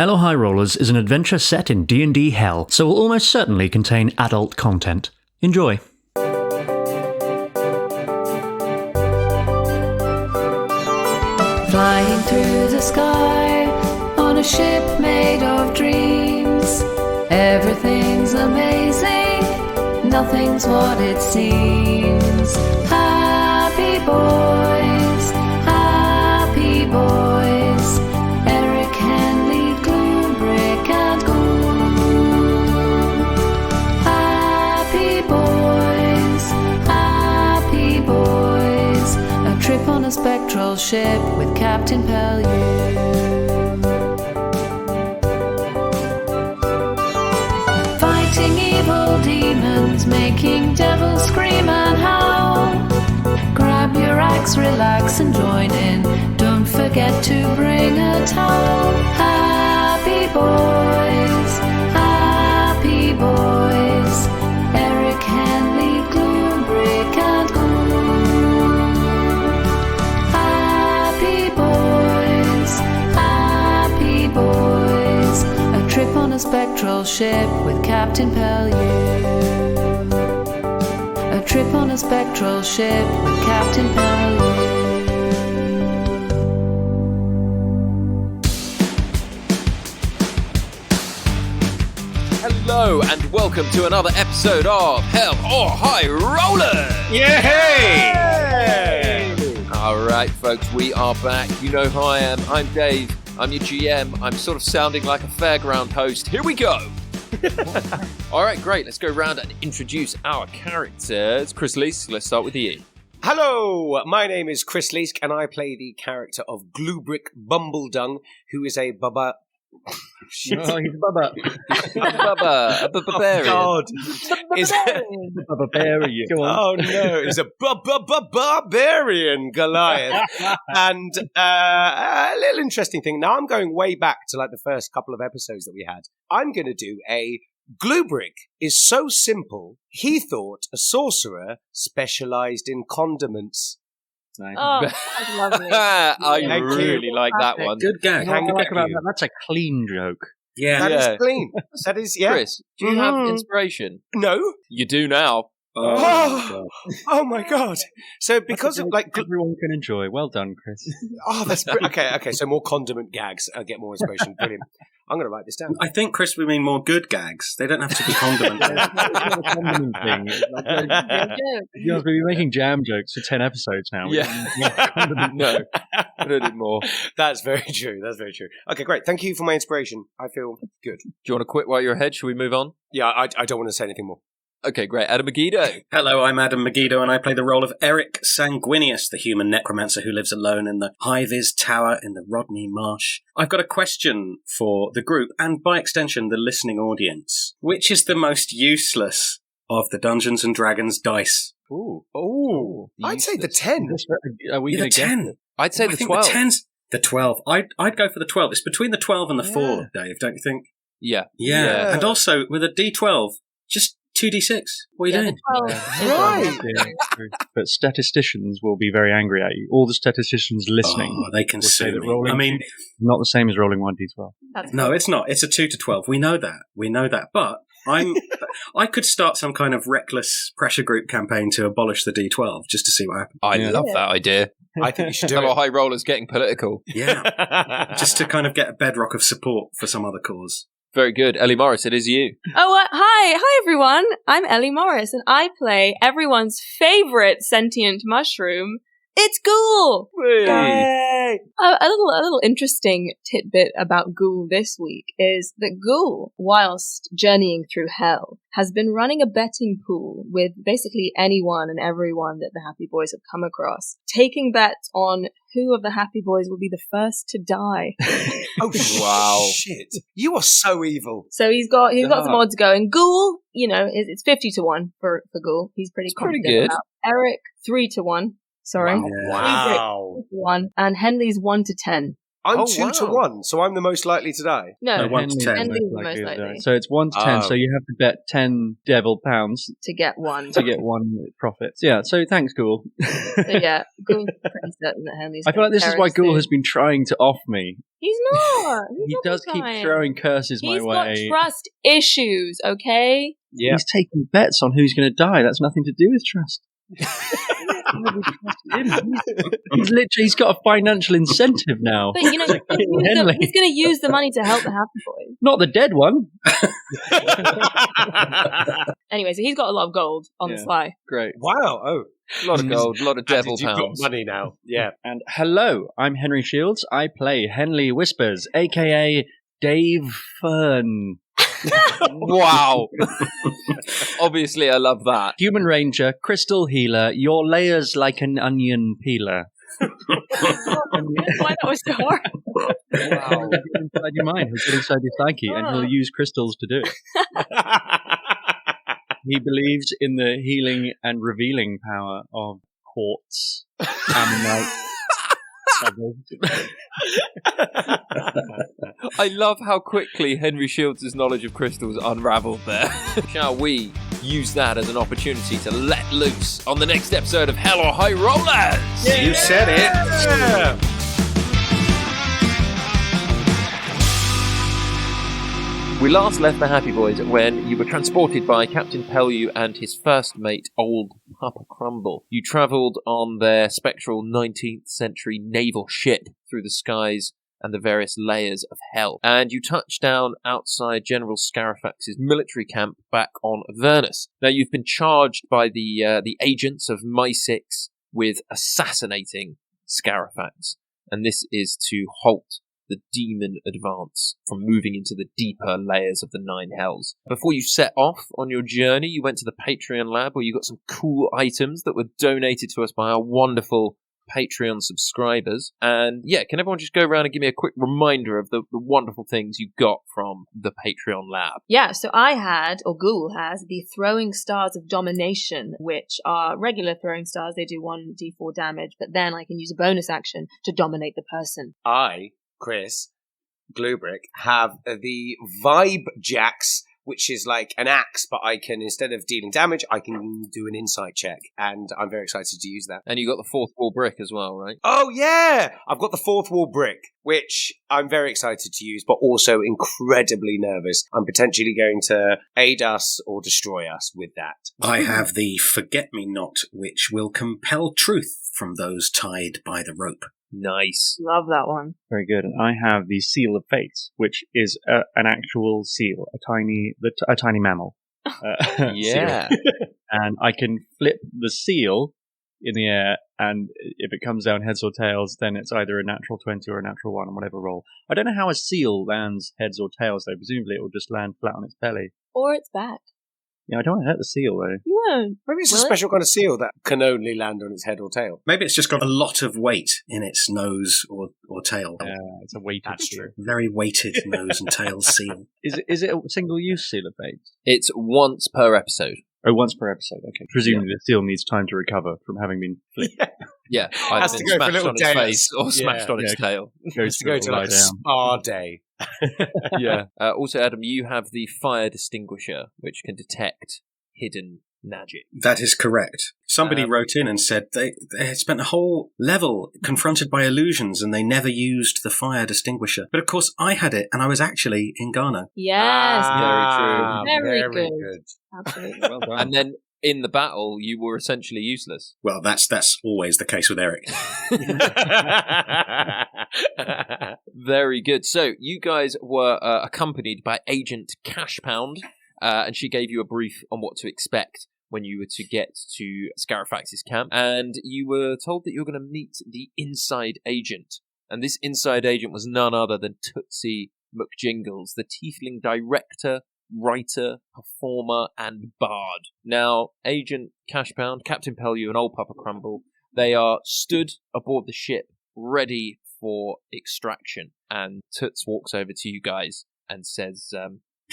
Hello High Rollers is an adventure set in D&D Hell, so will almost certainly contain adult content. Enjoy. Flying through the sky on a ship made of dreams. Everything's amazing, nothing's what it seems. Happy boys, happy boys. Eric, Henley, Gloom, Brick and Ghoul. Happy boys. A trip on a spectral ship with Captain Pellew. Fighting evil demons, making devils scream and howl. Grab your axe, relax and join in. Don't forget to bring a towel. Happy boys, happy boys. Eric, Henley, Gloom, Brick and Ghoul. Happy boys. A trip on a spectral ship with Captain Pellew. A trip on a spectral ship with Captain Pellew. Hello and welcome to another episode of Hell or High Rollers! Yay! Alright folks, we are back. You know who I am. I'm Dave. I'm your GM. I'm sort of sounding like a fairground host. Here we go! Alright, great. Let's go around and introduce our characters. Chris Leask, let's start with you. Hello, my name is Chris Leask and I play the character of Glubrick Bumbledung, who is a baba... He's Bubba. Bubba, a barbarian. God. Is A barbarian. Go on. Oh no, it's a barbarian Goliath. And a little interesting thing. Now I'm going way back to like the first couple of episodes that we had. I'm going to do a Glubrick is so simple, he thought a sorcerer specialized in condiments. Nice. Oh, that's lovely. I Thank really you. like that one. Good gag. Hang What I like at about you. that, that's a clean joke. That Yeah. is clean. That is, yeah. Chris, do you have inspiration? No. You do now. Oh, oh my God. So because of like, everyone can enjoy. Well done, Chris. oh, that's okay. So more condiment gags. I get more inspiration. Brilliant. I'm going to write this down. I think, Chris, we mean more good gags. They don't have to be condiment gags. It's not a condiment thing. You know, we've been making jam jokes for 10 episodes now. No, put it more. That's very true. Okay, great. Thank you for my inspiration. I feel good. Do you want to quit while you're ahead? Should we move on? Yeah, I don't want to say anything more. Okay, great. Adam Megiddo. Hello, I'm Adam Megiddo, and I play the role of Eric Sanguinius, the human necromancer who lives alone in the High-Vis Tower in the Rodney Marsh. I've got a question for the group, and by extension, the listening audience. Which is the most useless of the Dungeons & Dragons dice? Ooh. I'd say the 10. Are we The going to 10. I'd say I the think 12. The 10's the 12. I'd go for the 12. It's between the 12 and the 4, Yeah. Dave, don't you think? Yeah. Yeah. And also, with a D12, just 2d6. What are you doing? Right. But statisticians will be very angry at you. All the statisticians listening. Oh, they can will say sue that me. rolling I mean, not the same as rolling 1d12. no, it's not. It's a 2 to 12. We know that. But I could start some kind of reckless pressure group campaign to abolish the D12 just to see what happens. I love that idea. I think you should do Hello, it. High Rollers getting political. Yeah. Just to kind of get a bedrock of support for some other cause. Very good. Ellie Morris, it is you. Oh, hi everyone. I'm Ellie Morris, and I play everyone's favorite sentient mushroom. It's Ghoul. Yay. A little interesting tidbit about Ghoul this week is that Ghoul, whilst journeying through hell, has been running a betting pool with basically anyone and everyone that the Happy Boys have come across, taking bets on who of the Happy Boys will be the first to die. Oh, Wow. Shit. You are so evil. So he's got some odds going. Ghoul, it's 50-1 for Ghoul. He's pretty It's pretty confident good. about. Eric 3-1. Sorry. Wow. One, and Henley's 1 to 10. I'm Oh, 2 to wow. 1, so I'm the most likely to die. No, 1 to 10. Henley's the most likely So it's 1 to 10, so Oh. you have to bet 10 devil pounds to get one. to get 1 profit. Yeah, so thanks, Ghoul. So yeah, Ghoul's pretty certain that Henley's I feel like this is why Ghoul has been trying to off me. He's not. He does keep trying. throwing curses my He's way. got trust issues, okay? Yeah. He's taking bets on who's going to die. That's nothing to do with trust. He's got a financial incentive now. But, you know, Henley. he's going to use the money to help the Happy Boy. Not the dead one. Anyway, so he's got a lot of gold on the Yeah. sly. Great. Wow. Oh. A lot of gold, a lot of devil You've got pounds. money now. Yeah. And hello, I'm Henry Shields. I play Henley Whispers, aka Dave Fern. Wow. Obviously, I love that. Human Ranger, Crystal Healer, your layers like an onion peeler. Why that was so hard? Wow. He'll get inside your mind, he'll get inside your psyche, and he'll use crystals to do it. He believes in the healing and revealing power of quartz, ammonite. I love how quickly Henry Shields' knowledge of crystals unraveled there. Shall we use that as an opportunity to let loose on the next episode of Hell or High Rollers? Yeah. You said it. Yeah. We last left the Happy Boys when you were transported by Captain Pellew and his first mate, Old Papa Crumble. You travelled on their spectral 19th century naval ship through the skies and the various layers of hell. And you touched down outside General Scarifex's military camp back on Avernus. Now, you've been charged by the agents of My6 with assassinating Scarifex. And this is to halt the demon advance from moving into the deeper layers of the Nine Hells. Before you set off on your journey, you went to the Patreon lab where you got some cool items that were donated to us by our wonderful Patreon subscribers. And yeah, can everyone just go around and give me a quick reminder of the wonderful things you got from the Patreon lab? Yeah, so I had, or Ghoul has, the Throwing Stars of Domination, which are regular throwing stars. They do 1d4 damage, but then I can use a bonus action to dominate the person. Chris, Gluebrick, have the Vibe Jacks, which is like an axe, but I can, instead of dealing damage, I can do an insight check, and I'm very excited to use that. And you got the fourth wall brick as well, right? Oh, yeah! I've got the fourth wall brick, which I'm very excited to use, but also incredibly nervous. I'm potentially going to aid us or destroy us with that. I have the Forget-Me-Not, which will compel truth from those tied by the rope. Nice. Love that one. Very good. And I have the Seal of Fate, which is an actual seal, a tiny mammal. Yeah. Seal. And I can flip the seal in the air, and if it comes down heads or tails, then it's either a natural 20 or a natural 1 on whatever roll. I don't know how a seal lands heads or tails, though. Presumably it will just land flat on its belly. Or its back. Yeah, I don't want to hurt the seal, though. You won't. Maybe it's a Will it? special kind of seal that can only land on its head or tail. Maybe it's just got a lot of weight in its nose or tail. It's a weighted That's seal. true. Very weighted nose and tail seal. Is it a single-use Seal of Fate? It's once per episode. Oh, once per episode. Okay. Presumably the seal needs time to recover from having been flipped. Yeah. Has Either to been go for a smashed little on its day. face or smashed on its tail. Has to go to like a spa day. Yeah. Also, Adam, you have the fire distinguisher, which can detect hidden magic. That is correct. Somebody wrote in and said they had spent a whole level confronted by illusions and they never used the fire distinguisher. But of course, I had it and I was actually in Ghana. Yes. Very Very good. Absolutely. Well done. And then in the battle, you were essentially useless. Well, that's always the case with Eric. Very good. So you guys were accompanied by Agent Cashpound, and she gave you a brief on what to expect when you were to get to Scarifex's camp. And you were told that you were going to meet the inside agent. And this inside agent was none other than Tootsie mcjingles, the tiefling director, writer, performer, and bard. Now, Agent Cashpound, Captain Pellew, and Old Papa Crumble, they are stood aboard the ship, ready for extraction. And Toots walks over to you guys and says,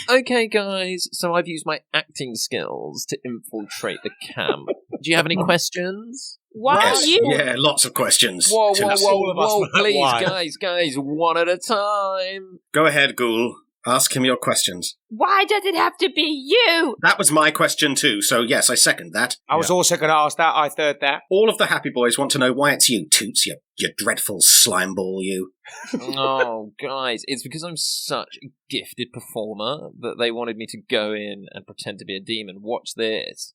Okay, guys, so I've used my acting skills to infiltrate the camp. Do you have any questions? Why Yes, are you? yeah, lots of questions. Whoa, Why? please, guys, one at a time. Go ahead, Ghoul. Ask him your questions. Why does it have to be you? That was my question too, so yes, I second that. I was also going to ask that. I third that. All of the happy boys want to know why it's you, Toots, you dreadful slime ball, you. Oh, guys, it's because I'm such a gifted performer that they wanted me to go in and pretend to be a demon. Watch this.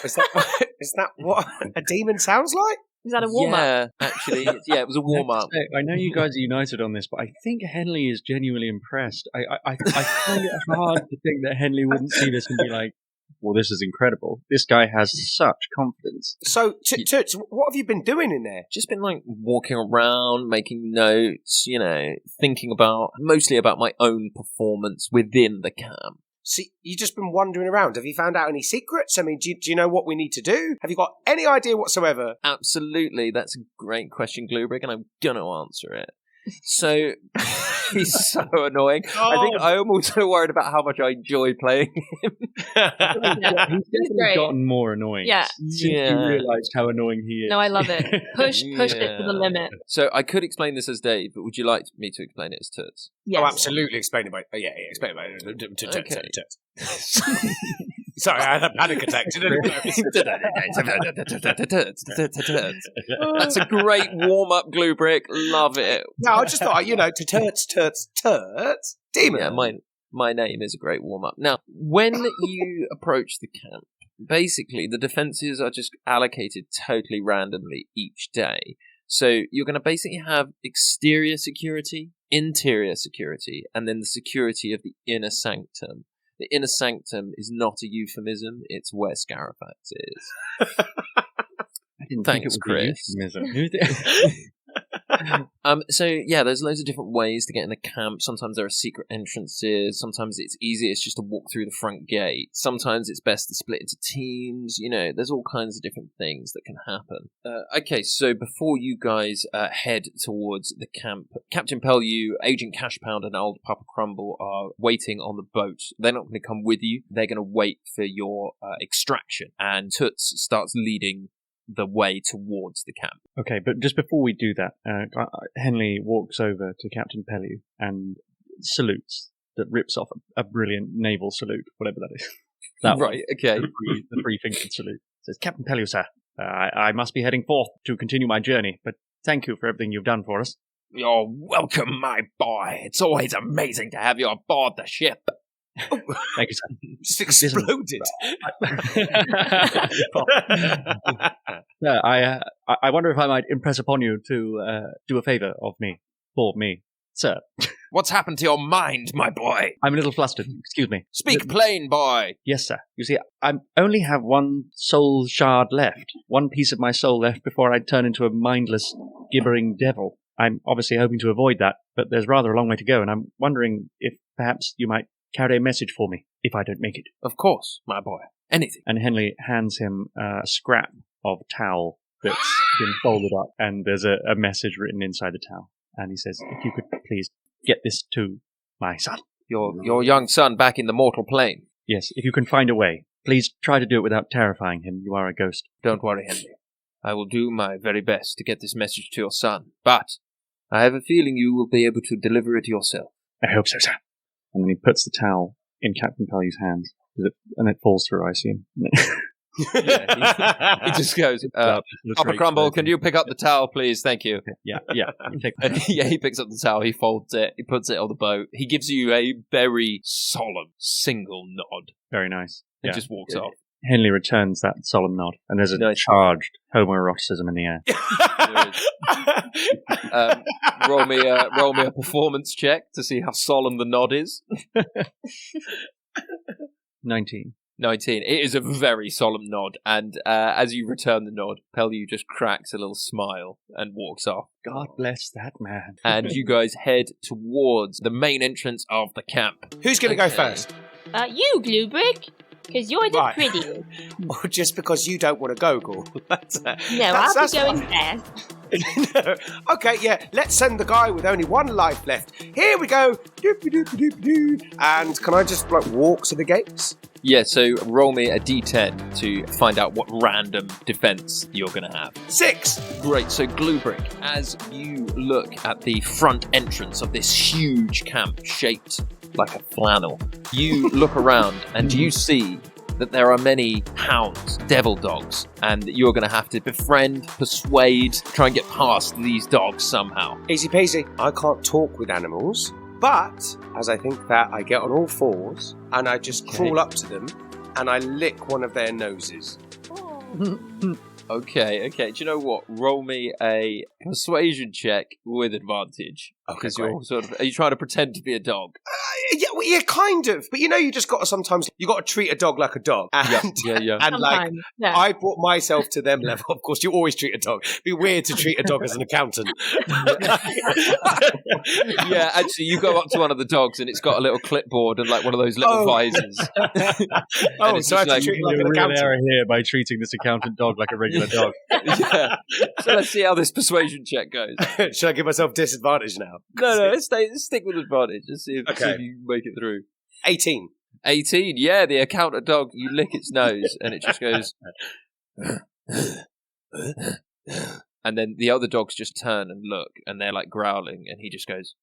Is that what a demon sounds like? Is that a warm-up? Yeah, actually, it was a warm-up. I know you guys are united on this, but I think Henley is genuinely impressed. I find it hard to think that Henley wouldn't see this and be like, well, this is incredible. This guy has such confidence. So, Toots, what have you been doing in there? Just been like walking around, making notes, thinking mostly about my own performance within the camp. See, you've just been wandering around. Have you found out any secrets? I mean, do you know what we need to do? Have you got any idea whatsoever? Absolutely. That's a great question, Gluebrick, and I'm going to answer it. So, he's so annoying. Oh. I think I'm also worried about how much I enjoy playing him. He's definitely great. gotten more annoying. Yeah. Since you realised how annoying he is. No, I love it. Push it to the limit. So, I could explain this as Dave, but would you like me to explain it as Toots? Yes. Oh, absolutely. Explain it by... Yeah, explain it by... Okay. Sorry, I had a panic attack. That's a great warm-up, Gluebrick. Love it. No, I just thought, to turts, demon. Yeah, my name is a great warm-up. Now, when you approach the camp, basically the defenses are just allocated totally randomly each day. So you're going to basically have exterior security, interior security, and then the security of the inner sanctum. The inner sanctum is not a euphemism, it's where Scarifex is. I didn't think it was Chris. a euphemism. Who did? So yeah, there's loads of different ways to get in the camp. Sometimes there are secret entrances. Sometimes it's easiest just to walk through the front gate. Sometimes it's best to split into teams. There's all kinds of different things that can happen. Okay, so before you guys head towards the camp, Captain Pellew, Agent Cashpound, and Old Papa Crumble are waiting on the boat. They're not going to come with you. They're going to wait for your extraction. And Toots starts leading the way towards the camp. Okay, but just before we do that, Henley walks over to Captain Pellew and salutes, that rips off a brilliant naval salute, whatever that is. That Right, okay. The three-fingered salute. Says, Captain Pellew, sir, I must be heading forth to continue my journey, but thank you for everything you've done for us. You're welcome, my boy. It's always amazing to have you aboard the ship. Thank you, sir. Just exploded. I wonder if I might impress upon you to do a favour for me, sir. What's happened to your mind, my boy? I'm a little flustered. Excuse me. Speak plain, boy. Yes, sir. You see, I only have one soul shard left, one piece of my soul left before I turn into a mindless, gibbering devil. I'm obviously hoping to avoid that, but there's rather a long way to go, and I'm wondering if perhaps you might carry a message for me if I don't make it. Of course, my boy. Anything. And Henley hands him a scrap of towel that's been folded up, and there's a message written inside the towel. And he says, if you could please get this to my son. Your young son back in the mortal plane. Yes, if you can find a way. Please try to do it without terrifying him. You are a ghost. Don't worry, Henley. I will do my very best to get this message to your son. But I have a feeling you will be able to deliver it yourself. I hope so, sir. And then he puts the towel in Captain Pellew's hands, and it falls through, I assume. Yeah, he just goes, Papa Crumble, can you pick up the towel, please? Thank you. Yeah. Yeah, he picks up the towel, he folds it, he puts it on the boat. He gives you a very solemn single nod. Very nice. And just walks off. Henley returns that solemn nod, and there's a charged homoeroticism in the air. Roll me a performance check to see how solemn the nod is. 19. It is a very solemn nod, and as you return the nod, Pellew just cracks a little smile and walks off. God bless that man. And you guys head towards the main entrance of the camp. Who's going to go first? You, Gluebrick. Because you're the Right. prettiest. Or just because you don't want to go, Ghoul. I'll be going fast. No. Okay, yeah, let's send the guy with only one life left. Here we go. Doop-a-doop-a-doop-a-doo. And can I just walk to the gates? Yeah, so roll me a d10 to find out what random defense you're going to have. 6. Great, so Gluebrick, as you look at the front entrance of this huge camp shaped like a flannel, you look around and you see that there are many hounds, devil dogs, and that you're going to have to befriend, persuade, try and get past these dogs somehow. Easy peasy. I can't talk with animals, but as I think that, I get on all fours and I just crawl up to them and I lick one of their noses. Okay. Do you know what? Roll me a persuasion check with advantage. Okay, Because great. you're are you trying to pretend to be a dog? Yeah, kind of. But you just got to sometimes, you got to treat a dog like a dog. And, Yeah. and like, Sometimes, yeah. I brought myself to them level. Of course, you always treat a dog. It'd be weird to treat a dog as an accountant. Yeah, actually, you go up to one of the dogs and it's got a little clipboard and like one of those little visors. Oh, it's so I have just to treat it like an Real accountant. error here by treating this accountant dog like a regular dog. Yeah. So let's see how this persuasion check goes. Should I give myself disadvantage now? No, let's stick with advantage. Let's see if Okay. you make it through. 18. 18, yeah, the accountant dog, you lick its nose and it just goes... And then the other dogs just turn and look and they're like growling and he just goes...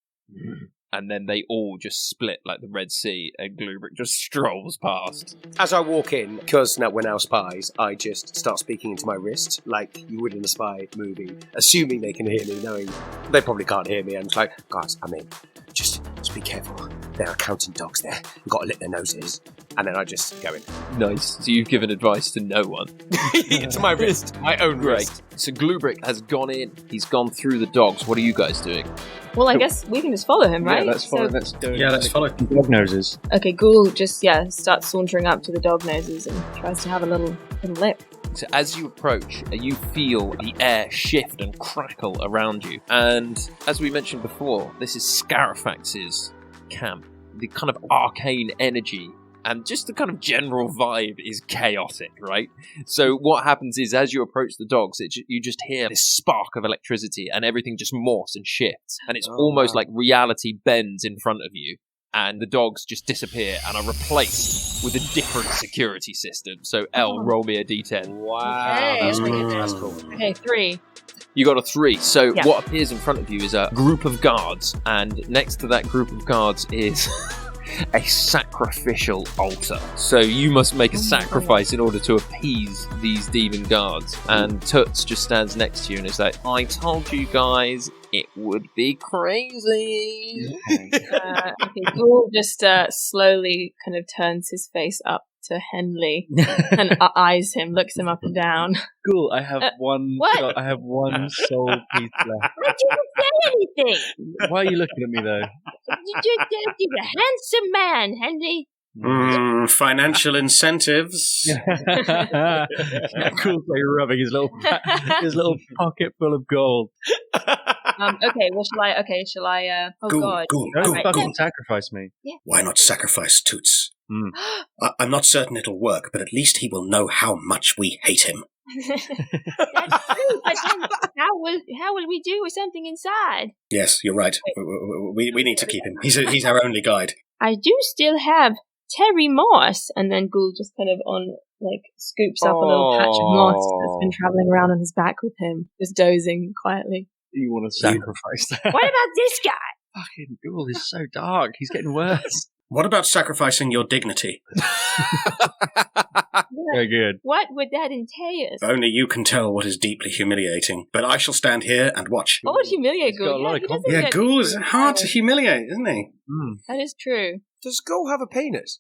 And then they all just split like the Red Sea and Gluebrick just strolls past. As I walk in, because now we're now spies, I just start speaking into my wrist like you would in a spy movie, assuming they can hear me, knowing they probably can't hear me. And it's like, guys, I'm in. Just be careful. There are accountant dogs there. You've got to lick their noses. And then I just go in. Nice. So you've given advice to no one. It's my wrist. My own Great. wrist. So Gluebrick has gone in. He's gone through the dogs. What are you guys doing? Well, I guess we can just follow him, right? Yeah, let's follow. So- Let's go. Yeah, let's follow. Dog noses. Okay, Ghoul just, starts sauntering up to the dog noses and tries to have a little lick. So as you approach, you feel the air shift and crackle around you. And as we mentioned before, this is Scarifex's camp. The kind of arcane energy and just the kind of general vibe is chaotic, right? So what happens is, as you approach the dogs, you just hear this spark of electricity and everything just morphs and shifts. And it's almost like reality bends in front of you. And the dogs just disappear and are replaced with a different security system. So, Elle, roll me a d10. Wow. Okay. That's cool. Okay, 3. You got a 3. So Yeah. what appears in front of you is a group of guards, and next to that group of guards is a sacrificial altar. So you must make a sacrifice in order to appease these demon guards. And Toots just stands next to you and is like, I told you guys it would be crazy. Okay, Ghoul just slowly kind of turns his face up to Henley and eyes him, looks him up and down. Cool. I have one. what? I have one soul piece left. I didn't say anything. Why are you looking at me though? You're a handsome man, Henley. Financial incentives. Cool. Like rubbing his little pocket full of gold. Okay, well, shall I, oh Ghoul, god. Ghoul, Don't Ghoul, fucking Ghoul. sacrifice me. Why not sacrifice Toots? Mm. I'm not certain it'll work, but at least he will know how much we hate him. That's true, but then how will we do with something inside? Yes, you're right. We need to keep him. He's our only guide. I do still have Terry Moss. And then Ghoul just kind of scoops up a little patch of moss that's been travelling around on his back with him, just dozing quietly. You want to sacrifice that? What about this guy? Fucking Duel is so dark. He's getting worse. What about sacrificing your dignity? Very good. What would that entail? Only you can tell what is deeply humiliating. But I shall stand here and watch. What would humiliate He's got a Ghoul? lot of He doesn't Yeah, get- Ghoul is hard to humiliate, isn't he? That is true. Does Ghoul have a penis?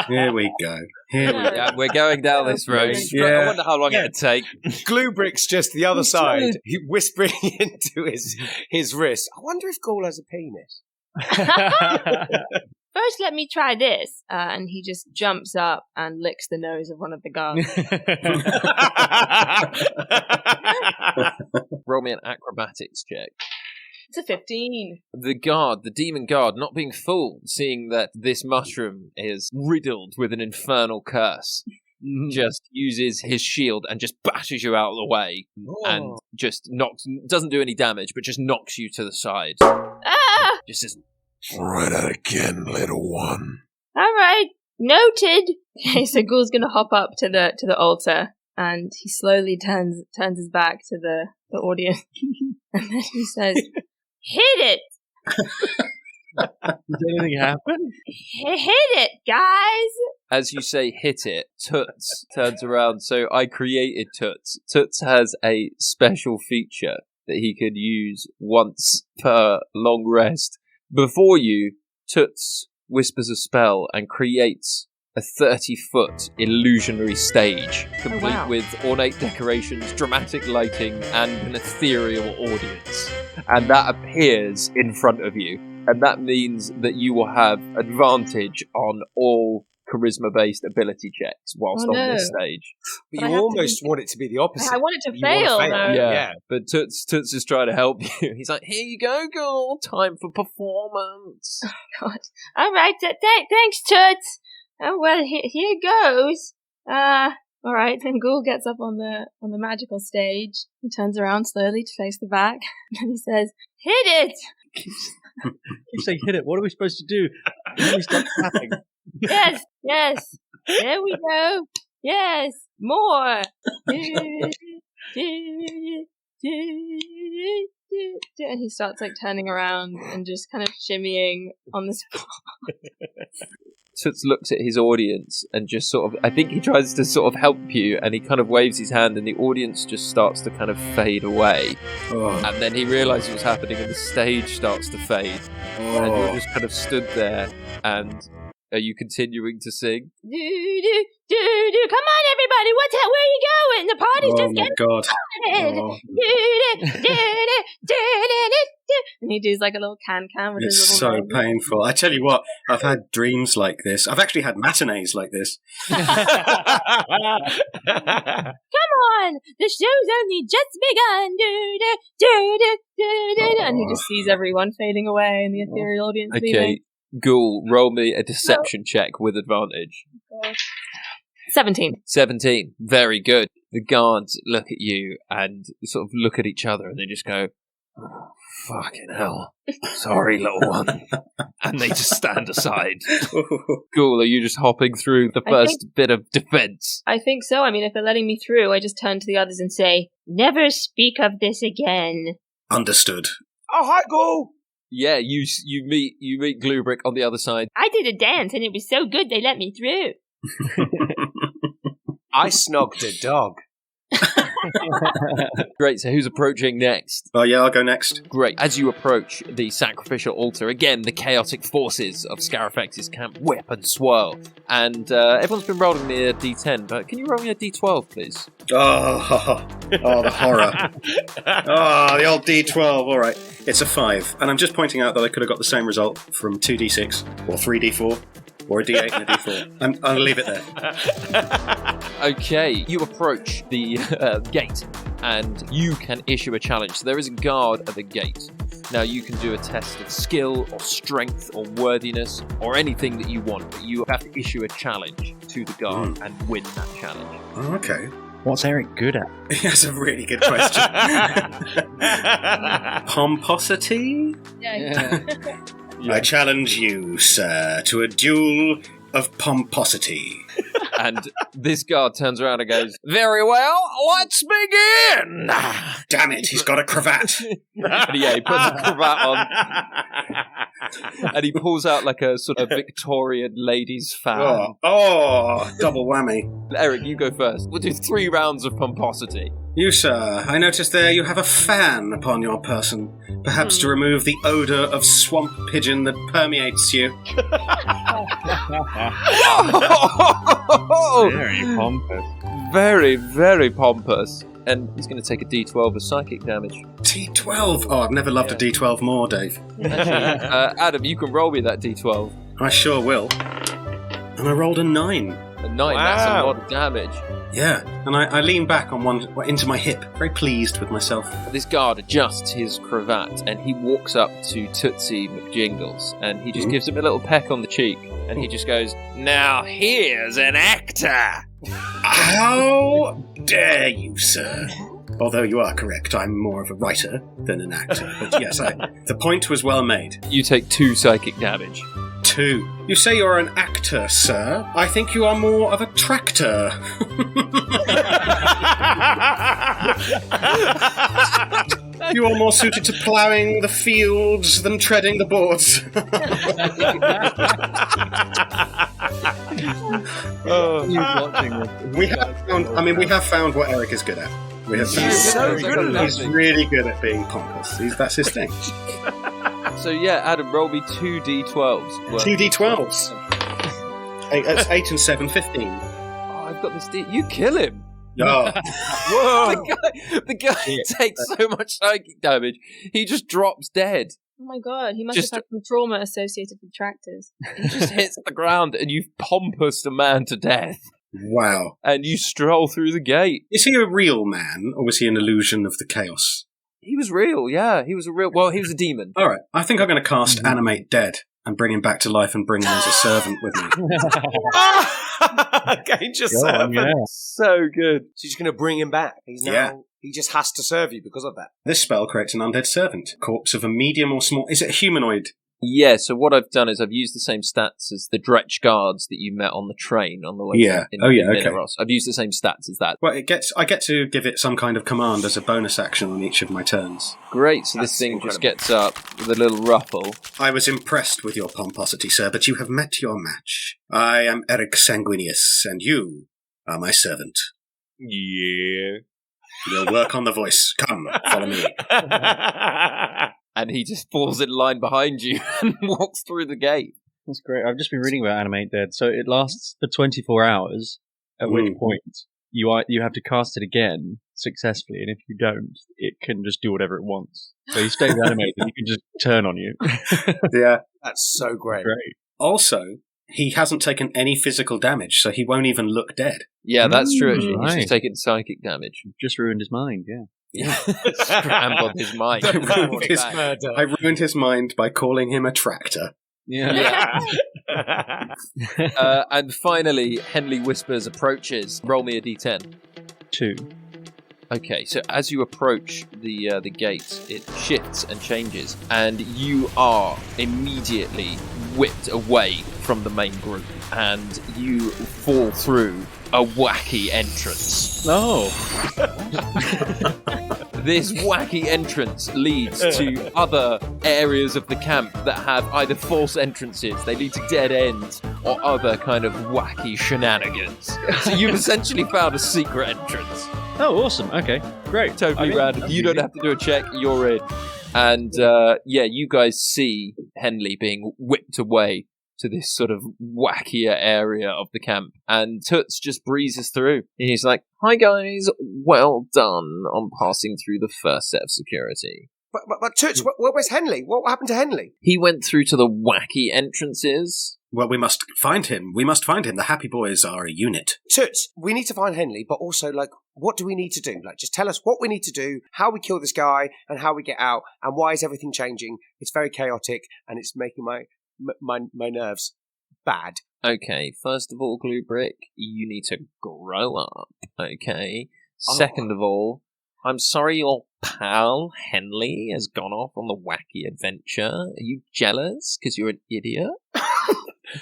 Here we go. Here we go. Yeah, we're going down this road. Yeah. I wonder how long it'd take. Gluebrick's just the other side, he whispering into his wrist. I wonder if Ghoul has a penis. First, let me try this. And he just jumps up and licks the nose of one of the guards. Roll me an acrobatics check. It's a 15. The demon guard, not being fooled, seeing that this mushroom is riddled with an infernal curse, just uses his shield and just bashes you out of the way and just doesn't do any damage, but just knocks you to the side. Ah! Just says, Try that again, little one. All right, noted. Okay, so Ghoul's gonna hop up to the altar, and he slowly turns his back to the audience, and then he says, Hit it! Did anything happen? Hit it, guys! as you say hit it, Toots turns around. So I created Toots. Toots has a special feature that he can use once per long rest. Before you, Toots whispers a spell and creates a 30-foot illusionary stage, complete with ornate decorations, dramatic lighting, and an ethereal audience. And that appears in front of you. And that means that you will have advantage on all charisma-based ability checks whilst on this stage. But you almost want it to be the opposite. I want it to You wanna fail. fail. Yeah, but Toots is trying to help you. He's like, here you go, girl. Time for performance. Oh, God. All right, thanks, Toots. Oh, well, here goes. All right, then Ghoul gets up on the magical stage. He turns around slowly to face the back, and he says, Hit it! You say hit it. What are we supposed to do? Then we start clapping. Yes. There we go. Yes, more. and he starts like turning around and just kind of shimmying on the spot. Toots looks at his audience and just sort of, I think he tries to sort of help you, and he kind of waves his hand and the audience just starts to kind of fade away. And then he realizes what's happening and the stage starts to fade. And you're just kind of stood there, and are you continuing to sing? Come on, everybody. Where are you going? The party's just getting started. And he does like a little can-can with It's his so little nose. painful. I tell you what, I've had dreams like this. I've actually had matinees like this. Come on. The show's only just begun. And he just sees everyone fading away in the ethereal audience Okay, leaving. Ghoul, roll me a deception check with advantage. 17. 17. Very good. The guards look at you and sort of look at each other and they just go, oh, fucking hell. Sorry, little one. And they just stand aside. Ghoul, are you just hopping through the first bit of defense? I think so. I mean, if they're letting me through, I just turn to the others and say, Never speak of this again. Understood. Oh, hi, Ghoul! Yeah, you meet Glubrick on the other side. I did a dance and it was so good they let me through. I snogged a dog. Great, so who's approaching next? Oh, yeah, I'll go next. Great. As you approach the sacrificial altar, again, the chaotic forces of Scarifex's camp whip and swirl. And everyone's been rolling me a d10, but can you roll me a d12, please? Oh, the horror. The old D12. All right. It's a 5. And I'm just pointing out that I could have got the same result from 2d6 or 3d4 or a d8 and a d4. I'll leave it there. Okay, you approach the gate and you can issue a challenge. So there is a guard at the gate. Now you can do a test of skill or strength or worthiness or anything that you want, but you have to issue a challenge to the guard and win that challenge. Oh, okay. What's Eric good at? That's a really good question. Pomposity? Yeah. I challenge you, sir, to a duel of pomposity. And this guard turns around and goes, very well, let's begin! Damn it, he's got a cravat. And he puts a cravat on. And he pulls out like a sort of Victorian ladies' fan. Oh, double whammy. Eric, you go first. We'll do 3 rounds of pomposity. You, sir, I notice there you have a fan upon your person, perhaps to remove the odour of swamp pigeon that permeates you. Very pompous. Very, very pompous. And he's going to take a d12 of psychic damage. D12? Oh, I've never loved a D12 more, Dave. Actually, Adam, you can roll me that d12. I sure will. And I rolled a 9. A 9, that's a lot of damage. Yeah, and I lean back on into my hip, very pleased with myself. This guard adjusts his cravat and he walks up to Tootsie McJingles and he just gives him a little peck on the cheek and he just goes, "Now here's an actor!" How dare you, sir? Although you are correct, I'm more of a writer than an actor. But yes, the point was well made. You take 2 psychic damage. 2. You say you're an actor, sir. I think you are more of a tractor. You are more suited to ploughing the fields than treading the boards. We have found what Eric is good at. We have found he's really good at being pompous. That's his thing. So yeah, Adam, roll me 2 d12s. 2 d12s. That's 8 and 7, 15. Oh, I've got this You kill him. Oh. Whoa! The guy takes so much psychic damage, he just drops dead. Oh my god, he must have had some trauma associated with tractors. He just hits the ground and you've pompous a man to death. Wow. And you stroll through the gate. Is he a real man, or was he an illusion of the chaos? He was real, yeah. He was a demon. Alright, I think I'm going to cast Animate Dead and bring him back to life and bring him as a servant with me. Gain your servant. Yeah. So good. So you're just going to bring him back. He just has to serve you because of that. This spell creates an undead servant. Corpse of a medium or small... Is it a humanoid? Yeah, so what I've done is I've used the same stats as the Dretch guards that you met on the train on the way Yeah. in Okay. Mineros. I've used the same stats as that. Well, I get to give it some kind of command as a bonus action on each of my turns. Great, so this thing just gets up with a little ruffle. I was impressed with your pomposity, sir, but you have met your match. I am Eric Sanguinius, and you are my servant. Yeah. We'll work on the voice. Come, follow me. And he just falls in line behind you and walks through the gate. That's great. I've just been reading about Animate Dead. So it lasts for 24 hours, at which point you have to cast it again successfully, and if you don't, it can just do whatever it wants. So you stay animated, you can just turn on you. Yeah. That's so great. Also, he hasn't taken any physical damage, so he won't even look dead. Yeah, that's true, actually. Right. He's just taken psychic damage. Just ruined his mind, yeah. Scrambled his mind. I ruined his mind by calling him a tractor. Yeah. And finally, Henley Whispers approaches. Roll me a d10. 2. Okay, so as you approach the gate, it shifts and changes, and you are immediately whipped away from the main group, and you fall through a wacky entrance. Oh. This wacky entrance leads to other areas of the camp that have either false entrances, they lead to dead ends, or other kind of wacky shenanigans. So you've essentially found a secret entrance. Oh, awesome. Okay, great. Totally random. You don't have to do a check, you're in. And you guys see Henley being whipped away to this sort of wackier area of the camp. And Toots just breezes through. He's like, "Hi guys, well done on passing through the first set of security." But Toots, where's Henley? What happened to Henley? He went through to the wacky entrances. Well, we must find him. The Happy Boys are a unit. Toots, we need to find Henley, but also, what do we need to do? Just tell us what we need to do, how we kill this guy, and how we get out, and why is everything changing? It's very chaotic, and it's making my nerves bad. Okay, first of all, Glue Brick, you need to grow up, okay? Second of all, I'm sorry your pal Henley has gone off on the wacky adventure. Are you jealous because you're an idiot?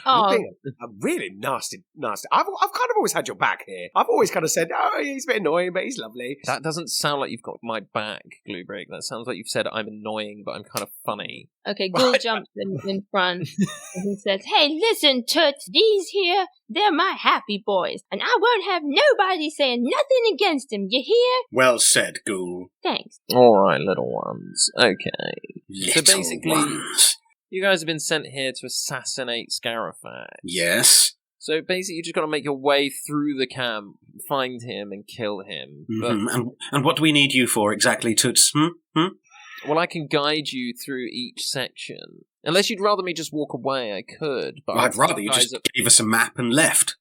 Oh, You're being a really nasty. I've kind of always had your back here. I've always kind of said, "Oh, he's a bit annoying, but he's lovely." That doesn't sound like you've got my back, Glue Brick. That sounds like you've said I'm annoying, but I'm kind of funny. okay, Ghoul jumps in front and he says, Hey, listen, Toots, these here, they're my happy boys, and I won't have nobody saying nothing against them, you hear? Well said, Ghoul. Thanks. All right, little ones. Okay. Little So basically, ones. you guys have been sent here to assassinate Scarifex. Yes. So basically, you just got to make your way through the camp, find him, and kill him. Mm-hmm. And what do we need you for exactly, Toots? Well, I can guide you through each section. Unless you'd rather me just walk away, I could. But I'd rather you just gave us a map and left.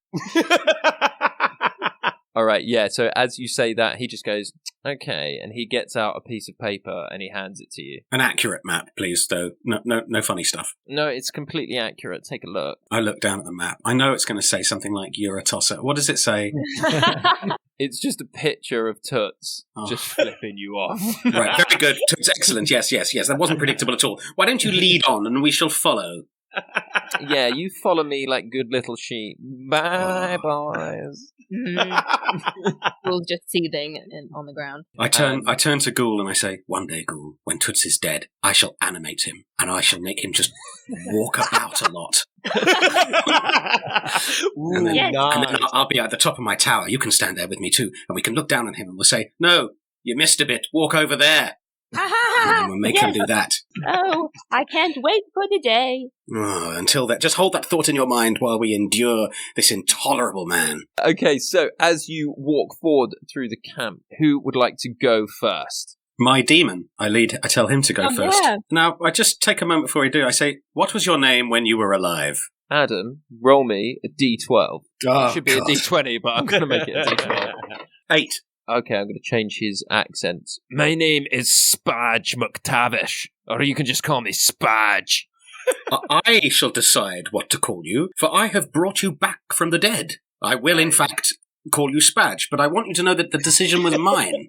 All right, yeah. So as you say that, he just goes, okay, and he gets out a piece of paper and he hands it to you. An accurate map, please, though. No funny stuff. No, it's completely accurate. Take a look. I look down at the map. I know it's going to say something like Eurotosser. What does it say? It's just a picture of Toots just flipping you off. Right, very good. Toots, excellent. Yes. That wasn't predictable at all. Why don't you lead on and we shall follow? Yeah, you follow me like good little sheep. Bye, boys. Ghoul's just seething on the ground. I turn to Ghoul and I say, one day, Ghoul, when Toots is dead, I shall animate him and I shall make him just walk about a lot. And then I'll be at the top of my tower. You can stand there with me too. And we can look down on him and we'll say, no, you missed a bit. Walk over there. And then we'll make him do that. Oh, I can't wait for the day. Until then, just hold that thought in your mind while we endure this intolerable man. Okay, so as you walk forward through the camp, who would like to go first? My demon. I tell him to go first. Yeah. Now, I just take a moment before you do. I say, what was your name when you were alive? Adam, roll me a d12. Oh, It should be a d20, but I'm going to make it a d12. 8. Okay, I'm going to change his accent. My name is Spadge McTavish, or you can just call me Spadge. I shall decide what to call you, for I have brought you back from the dead. I will, in fact, call you Spadge, but I want you to know that the decision was mine.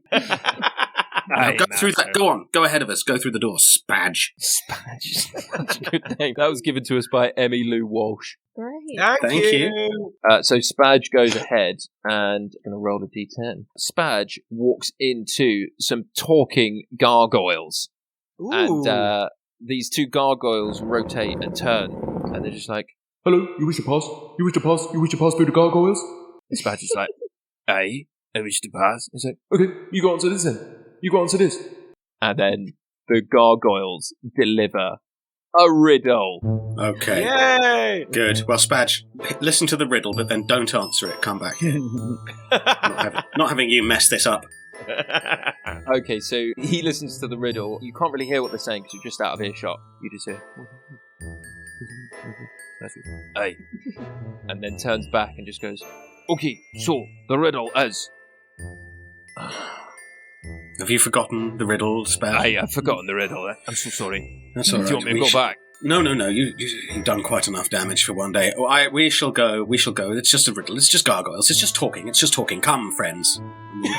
Now, go through that. Go on. Go ahead of us. Go through the door. Spadge. Spadge. That's a good name. That was given to us by Emmy Lou Walsh. Great. Thank you. So Spadge goes ahead and I'm going to roll a d10. Spadge walks into some talking gargoyles. Ooh. And these two gargoyles rotate and turn. And they're just like, Hello, you wish to pass? You wish to pass? You wish to pass through the gargoyles? and Spadge is like, hey, I wish to pass. He's like, Okay, you go answer this then. You go answer this. and then the gargoyles deliver a riddle. Okay. Yay! Good. Well, Spadge, listen to the riddle, but then don't answer it. Come back. Not having you mess this up. Okay, so he listens to the riddle. You can't really hear what they're saying because you're just out of earshot. You just hear, hey, and then turns back and just goes, okay, so the riddle is... Have you forgotten the riddle, Spadge? I've forgotten the riddle. I'm so sorry. That's all right. Do you want me to go back? No. You've done quite enough damage for one day. We shall go. It's just a riddle. It's just gargoyles. It's just talking. Come, friends.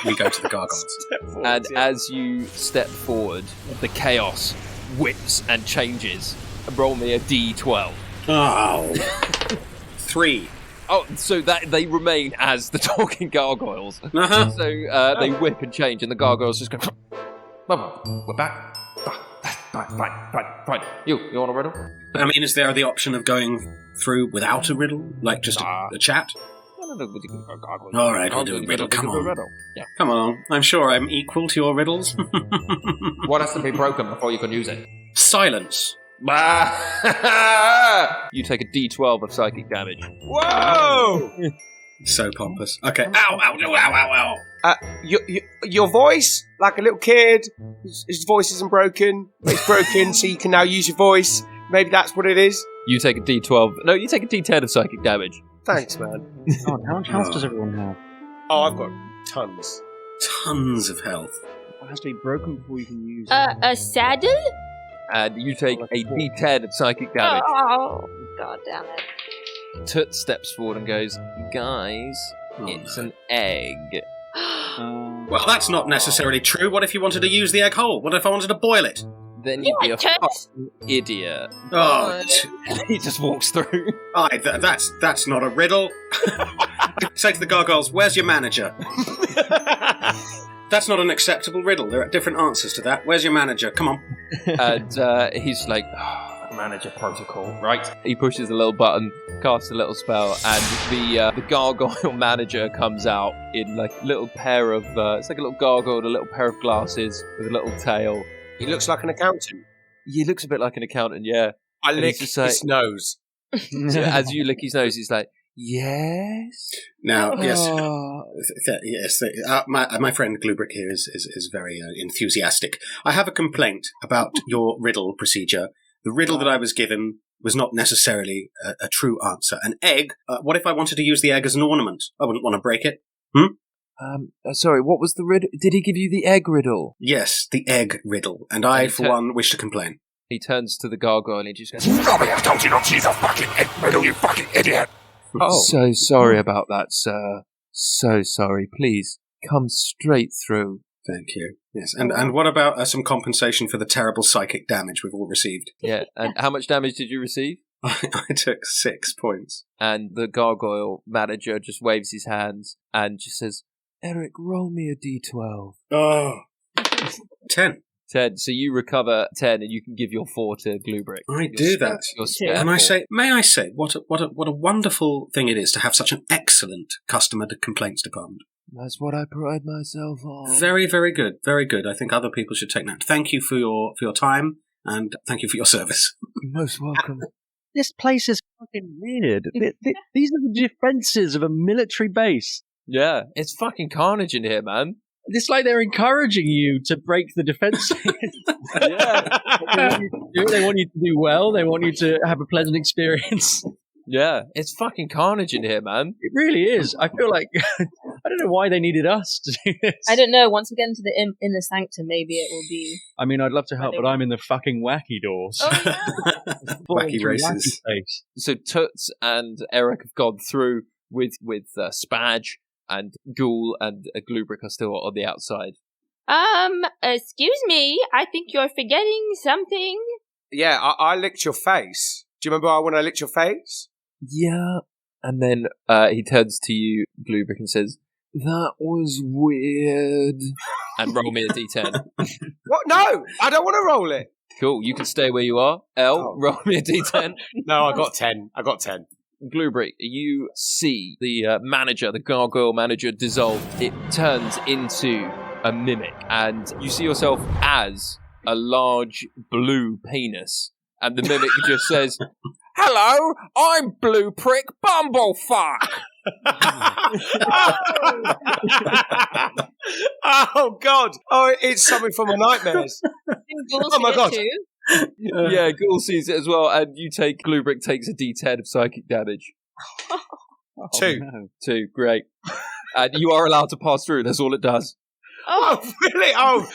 We go to the gargoyles. And as you step forward, the chaos whips and changes. Roll me a d12. Oh. 3. Oh, so that they remain as the talking gargoyles. Uh-huh. So they whip and change, and the gargoyles just go, we're back. Fine. You want a riddle? I mean, is there the option of going through without a riddle? Like just a chat? All right, I'll do a riddle. Come on. Yeah. Come on. I'm sure I'm equal to your riddles. What has to be broken before you can use it? Silence. You take a d12 of psychic damage. Whoa! So pompous. Okay. Ow. Your voice, like a little kid, his voice isn't broken. It's broken, so you can now use your voice. Maybe that's what it is. You take a d12. No, you take a d10 of psychic damage. Thanks, man. God, how much health does everyone have? Oh, I've got tons. Tons of health. It has to be broken before you can use A saddle? And you take a d10 of psychic damage. Oh, god damn it. Toot steps forward and goes, guys, it's an egg. Well, that's not necessarily true. What if you wanted to use the egg whole? What if I wanted to boil it? Then you'd be a Toot. fucking idiot. Oh, He just walks through. that's not a riddle. Say to the gargoyles, where's your manager? That's not an acceptable riddle. There are different answers to that. Where's your manager? Come on. And he's like, manager protocol, right? He pushes a little button, casts a little spell, and the gargoyle manager comes out in like a little pair of, it's like a little gargoyle with a little pair of glasses with a little tail. He looks like an accountant. He looks a bit like an accountant, yeah. I And lick he's just like- his nose. So as you lick his nose, he's like, yes? Now, yes, Oh. yes. My friend Glubrick here is very enthusiastic. I have a complaint about your riddle procedure. The riddle that I was given was not necessarily a true answer. An egg, what if I wanted to use the egg as an ornament? I wouldn't want to break it. Sorry, what was the riddle? Did he give you the egg riddle? Yes, the egg riddle. And I, for one, wish to complain. He turns to the gargoyle and he just goes, Stop it! I told you not to use a fucking egg riddle, you fucking idiot! Oh. So sorry about that, sir. So sorry. Please, come straight through. Thank you. Yes, and what about some compensation for the terrible psychic damage we've all received? Yeah, and how much damage did you receive? I took 6 points. And the gargoyle manager just waves his hands and just says, Eric, roll me a d12. Oh. 10. 10. So you recover 10 and you can give your 4 to Gluebrick. I do that. And I say, may I say, what a wonderful thing it is to have such an excellent customer complaints department. That's what I pride myself on. Very, very good. Very good. I think other people should take note. Thank you for your time, and thank you for your service. Most welcome. This place is fucking weird. These are the defenses of a military base. Yeah, it's fucking carnage in here, man. It's like they're encouraging you to break the defenses. Yeah. They want you to do well. They want you to have a pleasant experience. Yeah, it's fucking carnage in here, man. It really is. I feel like I don't know why they needed us to do this. I don't know. Once we get into the inner sanctum, maybe it will be. I mean, I'd love to help, but I'm in the fucking wacky doors. Oh, yeah. Wacky races. So Toots and Eric have gone through with Spadge, and Ghoul and Glubrick are still on the outside. Excuse me. I think you're forgetting something. Yeah, I licked your face. Do you remember when I licked your face? Yeah. And then he turns to you, Glubrick, and says, that was weird. And roll me a d10. What? No, I don't want to roll it. Cool, you can stay where you are. Roll me a d10. No, I got 10. Glubrick, you see the the gargoyle manager dissolve. It turns into a mimic, and you see yourself as a large blue penis. And the mimic just says, hello, I'm Blue Prick Bumblefuck. Oh, God. Oh, it's something from my nightmares. Oh, my God. Yeah, Ghoul sees it as well, and Glubrick takes a d10 of psychic damage. 2. No. 2, great. And you are allowed to pass through, that's all it does. Oh, really? Oh,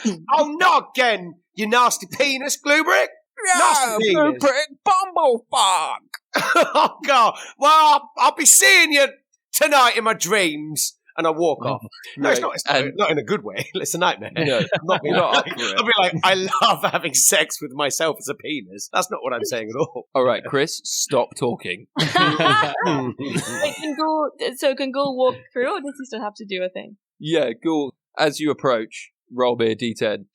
not again, you nasty penis, Glubrick. Yeah, Blue Prick Bumblefuck. Oh, God. Well, I'll be seeing you tonight in my dreams. And I walk off. No, it's not in a good way. It's a nightmare. No, I'll be like, I love having sex with myself as a penis. That's not what I'm saying at all. All right, Chris, stop talking. Wait, can Ghoul walk through, or does he still have to do a thing? Yeah, Ghoul, as you approach, roll me a d10.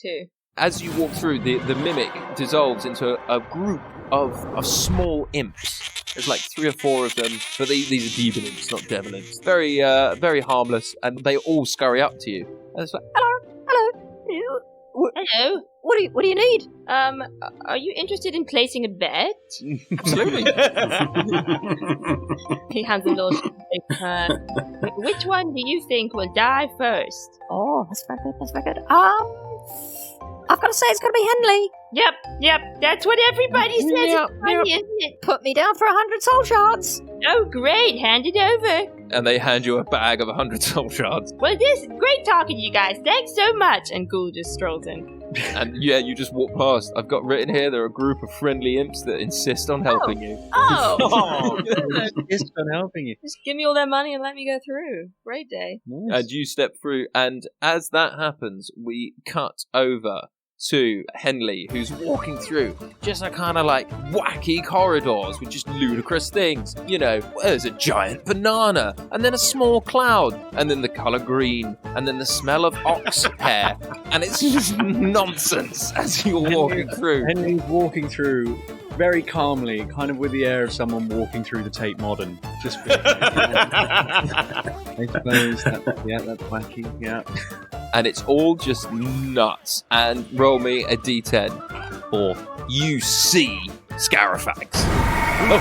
2. As you walk through, the mimic dissolves into a group of small imps. There's like 3 or 4 of them, but these are demon imps, not devil imps. Very, very harmless, and they all scurry up to you. And it's like, Hello. What do you need? Are you interested in placing a bet? absolutely. He hands a little. Which one do you think will die first? Oh, that's very good. I've got to say it's going to be Henley. Yep, that's what everybody says. It's funny, isn't it? Put me down for 100 soul shards. Oh, great, hand it over. And they hand you a bag of 100 soul shards. Well, this is great talking to you guys. Thanks so much. And Ghoul just strolls in. And yeah, you just walk past. I've got written here, there are a group of friendly imps that insist on helping you. Oh! Insist on helping you. Just give me all their money and let me go through. Great day. Nice. And you step through, and as that happens, we cut over to Henley, who's walking through just a kind of like wacky corridors with just ludicrous things. You know, there's a giant banana, and then a small cloud, and then the colour green, and then the smell of ox hair. And it's just nonsense as you're walking through. Henley's walking through very calmly, kind of with the air of someone walking through the Tate Modern. Just I suppose that's wacky, yeah. And it's all just nuts. And roll me a d10. Or you see Scarifex. Oh,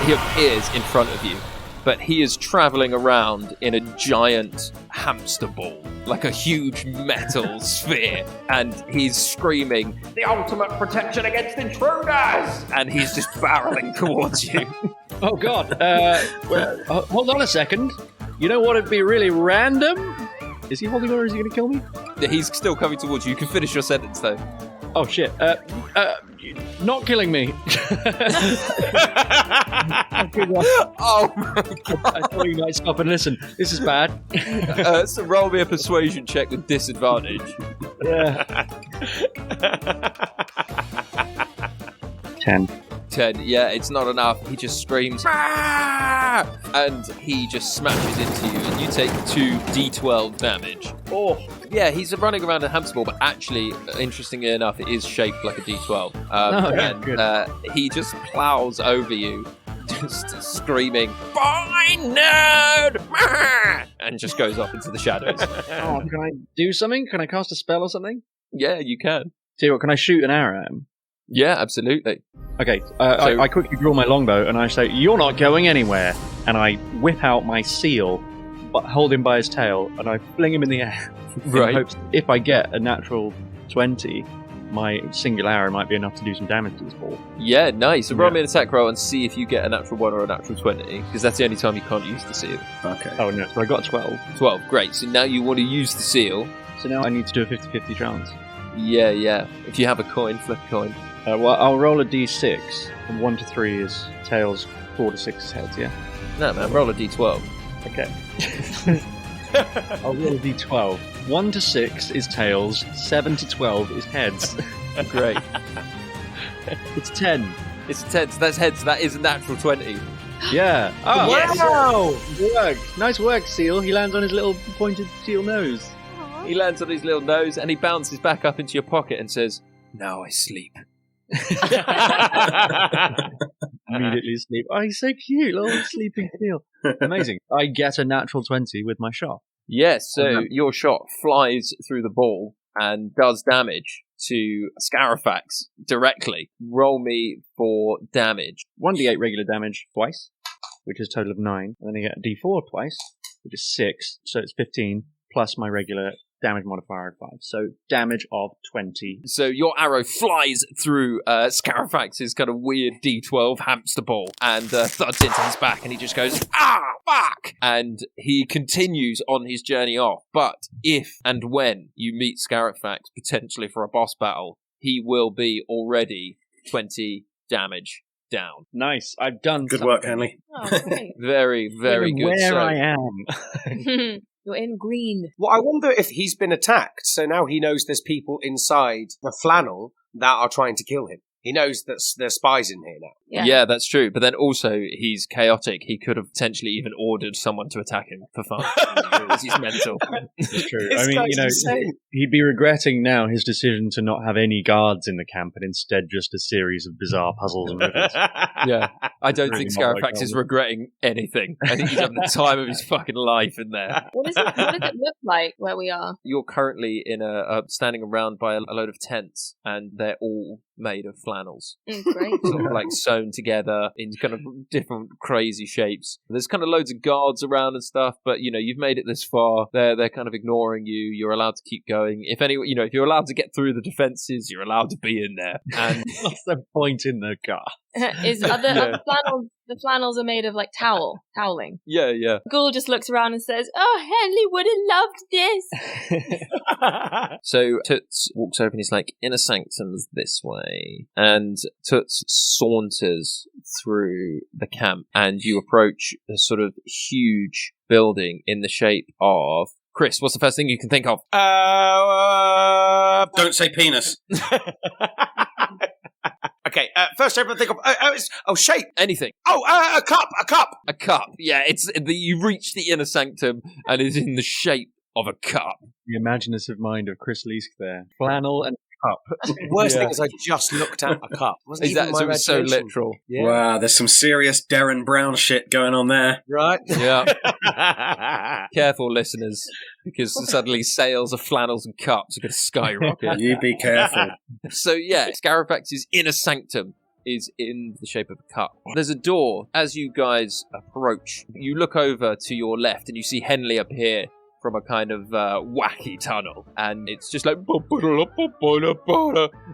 he appears in front of you. but he is travelling around in a giant hamster ball, like a huge metal sphere, and he's screaming, "The ultimate protection against intruders!" And he's just barreling towards you. Oh god. Hold on a second. You know what would be really random? Is he holding on or is he going to kill me? He's still coming towards you. You can finish your sentence, though. Oh shit. Not killing me. Oh my god. I thought you might stop and listen. This is bad. So roll me a persuasion check with disadvantage. Yeah. 10. 10. Yeah, it's not enough. He just screams, "Ah!" and he just smashes into you, and you take 2d12 damage. Oh. Yeah, he's running around a hamster ball, but actually, interestingly enough, it is shaped like a d12. Good. He just plows over you, just screaming, "Fine, nerd!" and just goes off into the shadows. Oh, can I do something? Can I cast a spell or something? Yeah, you can. Tell you what, can I shoot an arrow at him? Yeah, absolutely. Okay, I quickly draw my longbow and I say, "You're not going anywhere." And I whip out my seal, but hold him by his tail, and I fling him in the air. Right. In hopes if I get a natural 20, my single arrow might be enough to do some damage to this ball. Yeah, nice. So roll me an attack roll and see if you get a natural 1 or a natural 20, because that's the only time you can't use the seal. Okay. Oh no, so I got 12. 12, great. So now you want to use the seal. So now I need to do a 50-50 chance. Yeah. If you have a coin, flip a coin. Well, I'll roll a d6, and 1 to 3 is tails, 4 to 6 is heads, yeah? No, man, roll a d12. Okay. I'll roll a d12. 1 to 6 is tails, 7 to 12 is heads. Great. It's 10. It's 10, so that's heads. That is a natural 20. Yeah. Oh, Yes. wow! Good work. Nice work, Seal. He lands on his little pointed seal nose. He lands on his little nose and he bounces back up into your pocket and says, "Now I sleep." Immediately sleep. Oh, he's so cute, little sleeping seal. Amazing. I get a natural 20 with my shot. Yes, so your shot flies through the ball and does damage to Scarifex directly. Roll me for damage. 1d8 regular damage twice, which is a total of 9. And then I get a d4 twice, which is 6, so it's 15, plus my regular damage modifier of 5. So damage of 20. So your arrow flies through Scarifex's kind of weird D12 hamster ball and thuds into his back, and he just goes, "Ah, fuck!" And he continues on his journey off. But if and when you meet Scarifex, potentially for a boss battle, he will be already 20 damage down. Nice. I've done Good something. work, Henley. Oh, great. Very, very Even good. Where So- I am. You're in green. Well, I wonder if he's been attacked, so now he knows there's people inside the flannel that are trying to kill him. He knows that there's spies in here now. Yeah, that's true. But then also, he's chaotic. He could have potentially even ordered someone to attack him for fun. Because he's mental. It's true. This I mean, guy's insane. he'd be regretting now his decision to not have any guards in the camp and instead just a series of bizarre puzzles and riddles. Yeah. I don't Really think not like Scarifex is that. regretting anything. I think he's having the time of his fucking life in there. What does it look like where we are? You're currently in standing around by a load of tents, and they're all made of flannels. Great. Sort of like sewn together in kind of different crazy shapes. There's kind of loads of guards around and stuff, but you know, you've made it this far. They're kind of ignoring you. You're allowed to keep going. If you're allowed to get through the defenses, you're allowed to be in there. And What's the point in the car? The flannels are made of like toweling. yeah. Ghoul just looks around and says, "Oh, Henley would have loved this." So Toots walks over and he's like, "Inner sanctum's this way." And Toots saunters through the camp, and you approach a sort of huge building in the shape of... Chris, what's the first thing you can think of? Don't say penis. Okay, first everyone think of... shape. Anything. A cup. A cup. Yeah, you reach the inner sanctum and it's in the shape of a cup. The imaginative mind of Chris Leask there. Flannel and cup. Worst thing is I just looked at a cup. Wasn't even my So it was so imagination. literal. Yeah. Wow, there's some serious Darren Brown shit going on there. Right? Yeah. Careful, listeners, because suddenly sales of flannels and cups are going to skyrocket. You be careful. So yeah, Scarifex's inner sanctum is in the shape of a cup. There's a door. As you guys approach, you look over to your left and you see Henley appear from a kind of wacky tunnel, and it's just like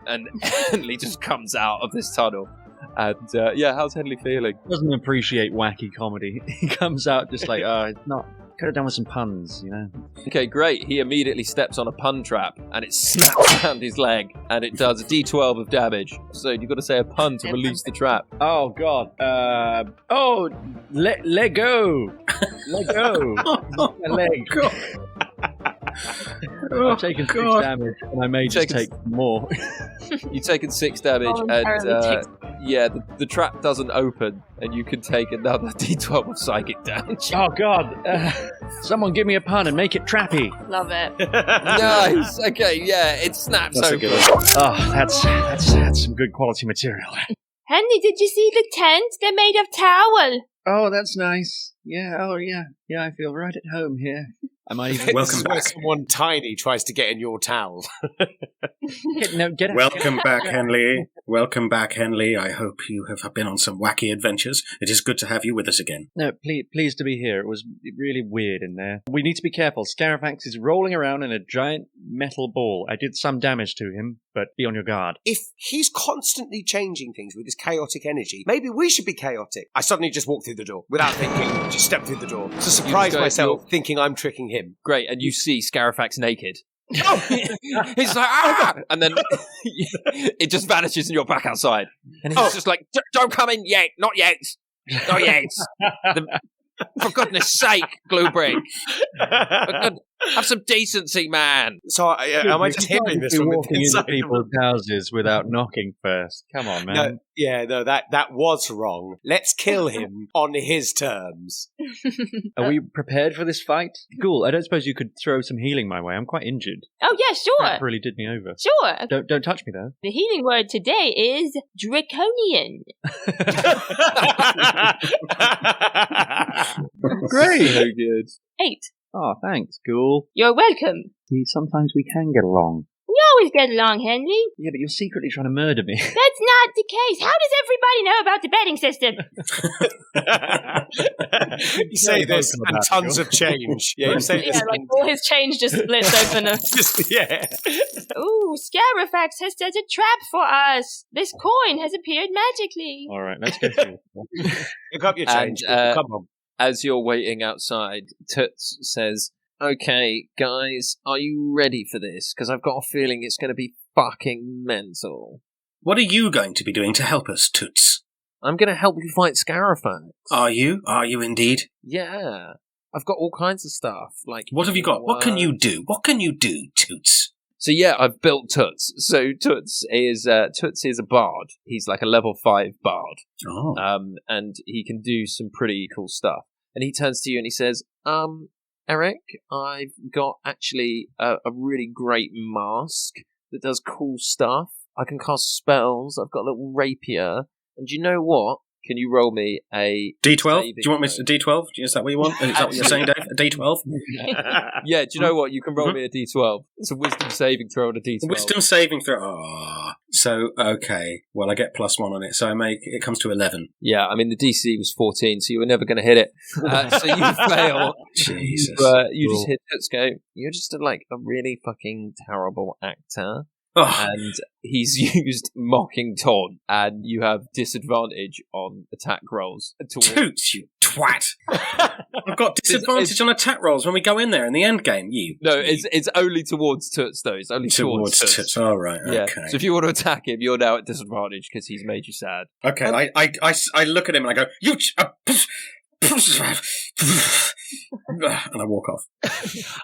and Henley just comes out of this tunnel. And how's Henley feeling? Doesn't appreciate wacky comedy. He comes out just like, it's not. Could have done with some puns, you know. Okay, great. He immediately steps on a pun trap, and it snaps around his leg, and it does a d12 of damage. So you've got to say a pun to release the trap. Oh God. Let go. Let go. My leg. I've taken 6 damage, and I may just take more. You've taken 6 damage, and the trap doesn't open, and you can take another d12 of psychic damage. Oh God! Someone give me a pun and make it trappy. Love it. Nice. Okay, yeah, it snaps That's open. a good one. Oh, that's some good quality material. Henley, did you see the tent? They're made of towel. Oh, that's nice. Yeah. Oh, yeah. Yeah, I feel right at home here. I might even Welcome Where back. someone tiny tries to get in your towel. get Welcome back, Henley. Welcome back, Henley. I hope you have been on some wacky adventures. It is good to have you with us again. No, pleased to be here. It was really weird in there. We need to be careful. Scarifex is rolling around in a giant metal ball. I did some damage to him, but be on your guard. If he's constantly changing things with his chaotic energy, maybe we should be chaotic. I suddenly just walked through the door without thinking, just stepped through the door to surprise myself, thinking I'm tricking him. Great, and you see Scarifex naked. He's like, ah! And then it just vanishes and you're back outside. And he's just like, don't come in yet, not yet. Not yet. For goodness sake, Gluebrick. Have some decency, man. So am I just hearing this from the walking into inside? people's houses without knocking first? Come on, man. No, that was wrong. Let's kill him on his terms. Are we prepared for this fight? Cool. I don't suppose you could throw some healing my way. I'm quite injured. Oh, yeah, sure. That really did me over. Sure. Don't touch me though. The healing word today is draconian. Great. So good. 8. Oh, thanks, Ghoul. You're welcome. See, sometimes we can get along. We always get along, Henley. Yeah, but you're secretly trying to murder me. That's not the case. How does everybody know about the betting system? You say this and tons of change. Yeah, you say this. Yeah, like all his change just splits open. Yeah. Ooh, Scarifex has set a trap for us. This coin has appeared magically. All right, let's go through. Look up your change. And, Come on. As you're waiting outside, Toots says, okay, guys, are you ready for this? Because I've got a feeling it's going to be fucking mental. What are you going to be doing to help us, Toots? I'm going to help you fight Scarifex. Are you? Are you indeed? Yeah. I've got all kinds of stuff. Like, What have you got? What can you do? What can you do, Toots? So yeah, I've built Toots. So Toots is a bard. He's like a level 5 bard. Oh. And he can do some pretty cool stuff. And he turns to you and he says, Eric, I've got actually a really great mask that does cool stuff. I can cast spells. I've got a little rapier. And you know what? Can you roll me a D12? Do you want me a D12? Is that what you want? Is that what you're saying, Dave? A D12? Yeah, do you know what? You can roll me a D12. It's a wisdom saving throw on a D12. Wisdom saving throw. Oh. So, okay. Well, I get +1 on it, so it comes to 11. Yeah, I mean, the DC was 14, so you were never going to hit it. So you fail. Jesus. But you just hit it, go, you're just a really fucking terrible actor. Oh. And he's used mocking taunt, and you have disadvantage on attack rolls. Toots, you twat! I've got disadvantage on attack rolls when we go in there in the end game. No, it's only towards Toots though. It's only towards Toots. All right, yeah. okay. So if you want to attack him, you're now at disadvantage because he's made you sad. Okay, I look at him and I go, you. And I walk off.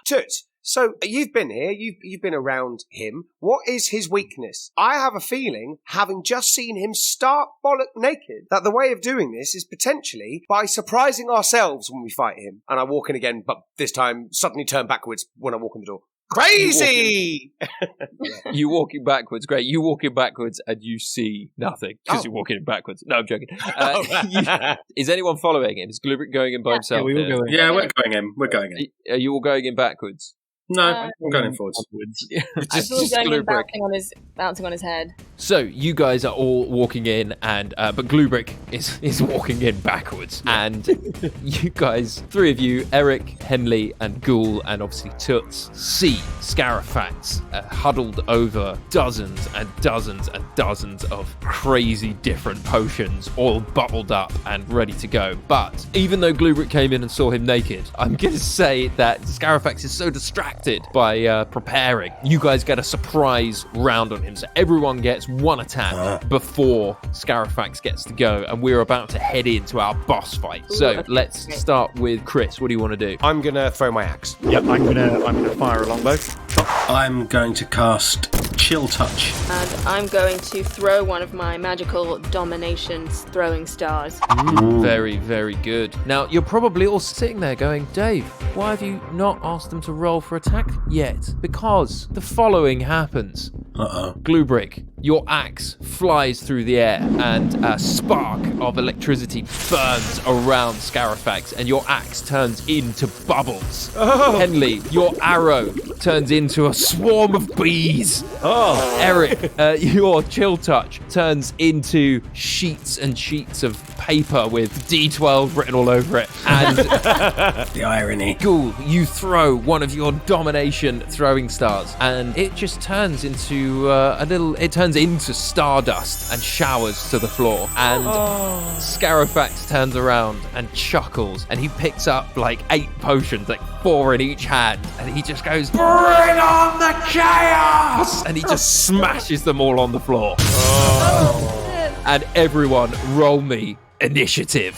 Toots, so you've been here, you've been around him. What is his weakness? I have a feeling, having just seen him stark bollock naked, that the way of doing this is potentially by surprising ourselves when we fight him. And I walk in again, but this time suddenly turn backwards when I walk in the door. Crazy! You walking backwards, great. You walking backwards and you see nothing because you're walking backwards. No, I'm joking. Is anyone following him? Is Gluebrick going in by himself? Yeah, we will go in. Yeah, we're going in. We're going in. Are you all going in backwards? No, I'm going in forwards. I feel going and bouncing on his head. So you guys are all walking in, and but Gluebrick is walking in backwards, and you guys, three of you, Eric, Henley, and Ghoul, and obviously Toots, see Scarifex huddled over dozens and dozens and dozens of crazy different potions, all bottled up and ready to go. But even though Gluebrick came in and saw him naked, I'm going to say that Scarifex is so distracted by preparing. You guys get a surprise round on him, so everyone gets one attack before Scarifex gets to go, and we're about to head into our boss fight. So let's start with Chris. What do you want to do? I'm gonna throw my axe. Yep, I'm gonna fire a longbow. I'm going to cast Chill Touch. And I'm going to throw one of my magical dominations throwing stars. Very, very good. Now, you're probably all sitting there going, Dave, why have you not asked them to roll for attack yet? Because the following happens. Gluebrick, your axe flies through the air, and a spark of electricity burns around Scarifex, and your axe turns into bubbles. Henley, your arrow turns into a swarm of bees. Eric, your chill touch turns into sheets and sheets of paper with D12 written all over it. And the irony. Ghoul, you throw one of your domination throwing stars, and it just turns into it turns into stardust and showers to the floor. And Scarifex turns around and chuckles, and he picks up like 8 potions, like 4 in each hand, and he just goes, "Bring on the chaos!" And he just smashes them all on the floor. And everyone roll me initiative.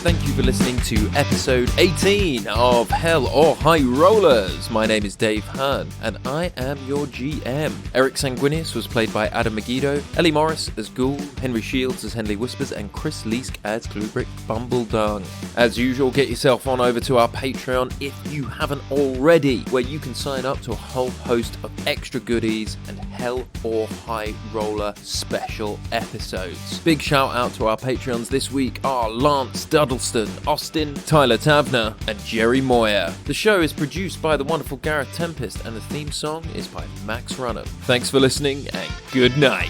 Thank you for listening to episode 18 of Hell or High Rollers. My name is Dave Hearn, and I am your GM. Eric Sanguinius was played by Adam Megiddo, Ellie Morris as Ghoul, Henry Shields as Henley Whispers, and Chris Leask as Gluebrick Bumbledung. As usual, get yourself on over to our Patreon if you haven't already, where you can sign up to a whole host of extra goodies and Hell or High Roller special episodes. Big shout out to our Patreons this week are Lance Duddleston, Austin, Tyler Tavner, and Jerry Moyer. The show is produced by the wonderful Gareth Tempest, and the theme song is by Max Runner. Thanks for listening, and good night.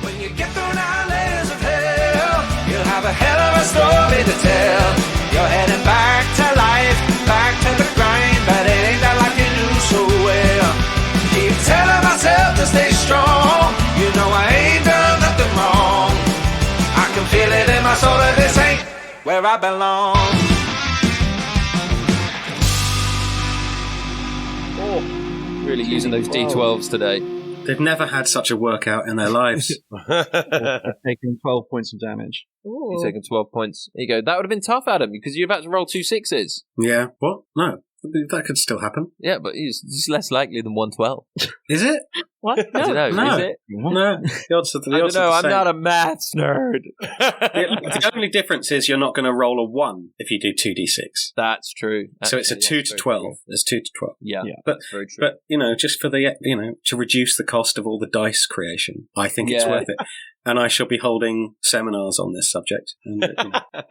When you get through 9 layers of hell, you'll have a hell of a story to tell. You're heading back to life, back to the grind, but it ain't that like you knew so well. Keep telling myself to stay strong. You know I ain't done nothing wrong. I can feel it in my soul that this ain't where I belong. Really using those D12s today. They've never had such a workout in their lives. Taking 12 points of damage. You're taking 12 points. There you go. That would have been tough, Adam, because you're about to roll 2 6s. Yeah. What? No. That could still happen. Yeah, but it's less likely than 112. Is it? What? I don't know. No. Is it? No. The odds are the I don't odds are know. the I'm same. not a maths nerd. The only difference is you're not going to roll a 1 if you do 2d6. That's true. So it's a 2 to 12. There's 2 to 12. Yeah, But that's very true. But just for the to reduce the cost of all the dice creation, I think it's worth it. And I shall be holding seminars on this subject. And,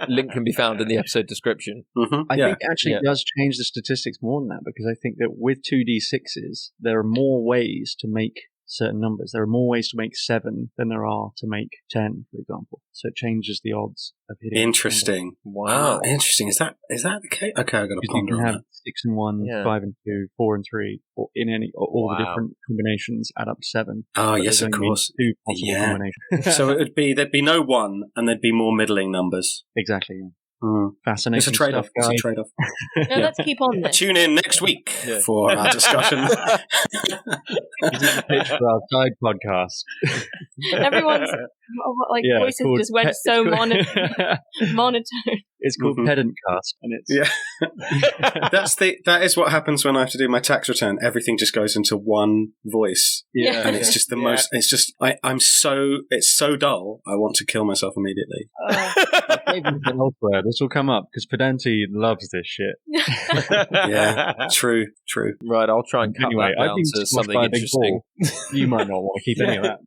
Link can be found in the episode description. Mm-hmm. I think actually it does change the statistics more than that, because I think that with 2d6s, there are more ways to make certain numbers. There are more ways to make 7 than there are to make 10, for example. So it changes the odds of hitting. Interesting. Wow. Interesting. Is that the case? Okay, I've got to ponder you can on have that. 6 and 1, 5 and 2, 4 and 3, or in all the different combinations add up to 7. Oh, But yes, there's of only course. 2 possible combinations. So there'd be no 1, and there'd be more middling numbers. Exactly. Yeah. Mm. Fascinating. It's a trade-off. Stuff, guys. It's a trade-off. No, let's keep on this. Tune in next week for our discussion. This is the pitch for our side podcast. Everyone's voices just went so monotone. It's called Pedant Cast, and it's that is what happens when I have to do my tax return. Everything just goes into one voice, and it's just the most. It's just it's so dull. I want to kill myself immediately. Elsewhere, this will come up because Pedanti loves this shit. Yeah, true. Right, I'll try and cut anyway, that down to something interesting. You might not want to keep any of that.